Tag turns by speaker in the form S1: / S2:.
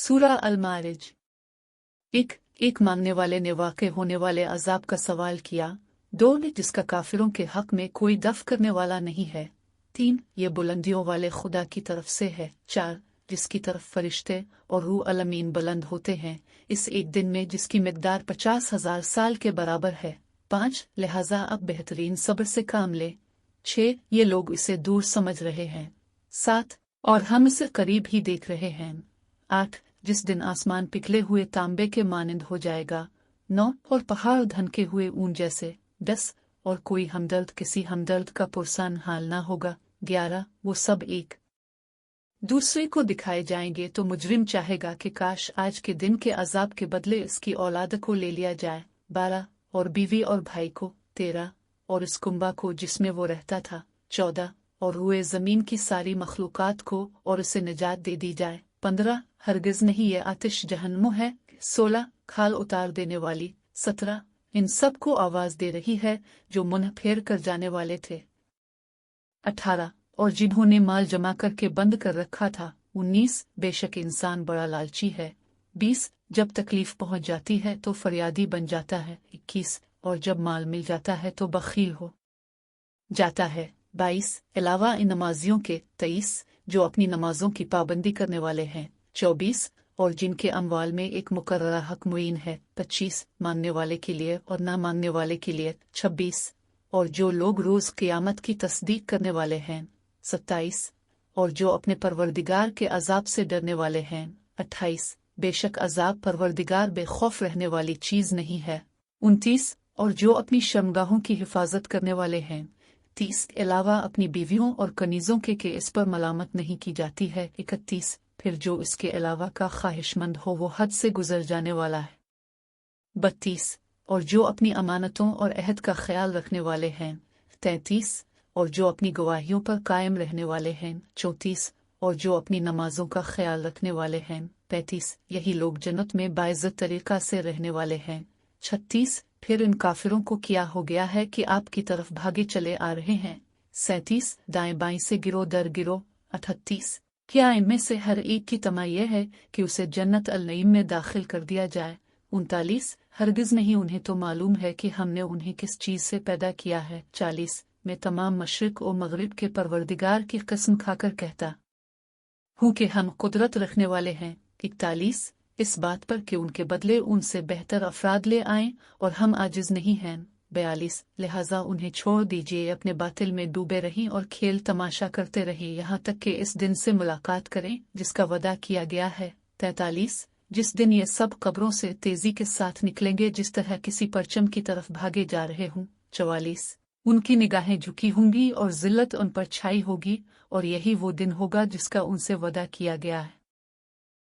S1: सूरा अल-मारिज। एक मांगने वाले ने वाक़े होने वाले अजाब का सवाल किया। 2 जिसका काफिरों के हक में कोई दफ करने वाला नहीं है। 3 ये बुलंदियों वाले खुदा की तरफ से है। 4 जिसकी तरफ फरिश्ते और रूह अलमीन बुलंद होते हैं इस एक दिन में जिसकी मिकदार 50,000 साल के बराबर है। 5 लिहाजा अब बेहतरीन सब्र से काम ले। 6 ये लोग इसे दूर समझ रहे हैं। 7 और हम इसे करीब ही देख रहे हैं। 8 जिस दिन आसमान पिघले हुए तांबे के मानिंद हो जाएगा। 9 और पहाड़ धनके हुए ऊन जैसे। 10 और कोई हमदर्द किसी हमदर्द का पुरसान हाल ना होगा। 11 वो सब एक दूसरे को दिखाए जाएंगे तो मुजरिम चाहेगा कि काश आज के दिन के अजाब के बदले इसकी औलाद को ले लिया जाए। 12 और बीवी और भाई को। 13 और इस कुंबा को जिसमें वो रहता था। 14 और हुए जमीन की सारी मखलूकात को और उसे निजात दे दी जाए। 15 हरगिज नहीं ये आतिश जहन्नुम है। 16 खाल उतार देने वाली। 17 इन सब को आवाज दे रही है जो मुंह फेर कर जाने वाले थे। 18 और जिन्होंने माल जमा करके बंद कर रखा था। 19 बेशक इंसान बड़ा लालची है। 20 जब तकलीफ पहुंच जाती है तो फरियादी बन जाता है। 21 और जब माल मिल जाता है तो बखील हो जाता है। 22 अलावा इन नमाजियों के। 23 जो अपनी नमाजों की पाबंदी करने वाले हैं। 24 और जिनके अमवाल में एक मुकर्ररा हक मुईन है। 25 मानने वाले के लिए और ना मानने वाले के लिए। 26 और जो लोग रोज क़यामत की तस्दीक करने वाले हैं। 27 और जो अपने परवरदिगार के अजाब से डरने वाले हैं। 28 बेशक अजाब परवरदिगार बेखौफ रहने वाली चीज नहीं है। 29 और जो अपनी शर्मगाहों की हिफाजत करने वाले हैं। 30 अलावा अपनी बीवियों और कनीजों के इस पर मलामत नहीं की जाती है। 31 फिर जो इसके अलावा का ख्वाहिशमंद हो वो हद से गुजर जाने वाला है। 32 और जो अपनी अमानतों और अहद का ख्याल रखने वाले हैं। 33 और जो अपनी गवाहियों पर कायम रहने वाले हैं। 34 और जो अपनी नमाजों का ख्याल रखने वाले हैं। 35 यही लोग जन्नत में बाइज्जत तरीका से रहने वाले हैं। 36 फिर इन काफिरों को क्या हो गया है कि आपकी तरफ भागे चले आ रहे हैं। 37 दाएं बाएं से गिरो दर गिरो। 38 क्या इनमें से हर एक की तमा यह है कि उसे जन्नत अल नईम में दाखिल कर दिया जाए। 39 हरगिज नहीं उन्हें तो मालूम है कि हमने उन्हें किस चीज से पैदा किया है। 40 मैं तमाम मशरिक और मगरिब के परवरदिगार की कसम खाकर कहता हूँ कि हम कुदरत रखने वाले हैं। 41 इस बात पर कि उनके बदले उनसे बेहतर अफराद ले आएं और हम आजिज नहीं हैं। 42 लिहाजा उन्हें छोड़ दीजिए अपने बातिल में डूबे रहें और खेल तमाशा करते रहें यहाँ तक कि इस दिन से मुलाकात करें जिसका वदा किया गया है। 43 जिस दिन ये सब कब्रों से तेजी के साथ निकलेंगे जिस तरह किसी परचम की तरफ भागे जा रहे हों। 44 उनकी निगाहें झुकी होंगी और जिल्लत उन पर छाई होगी और यही वो दिन होगा जिसका उनसे वदा किया गया है।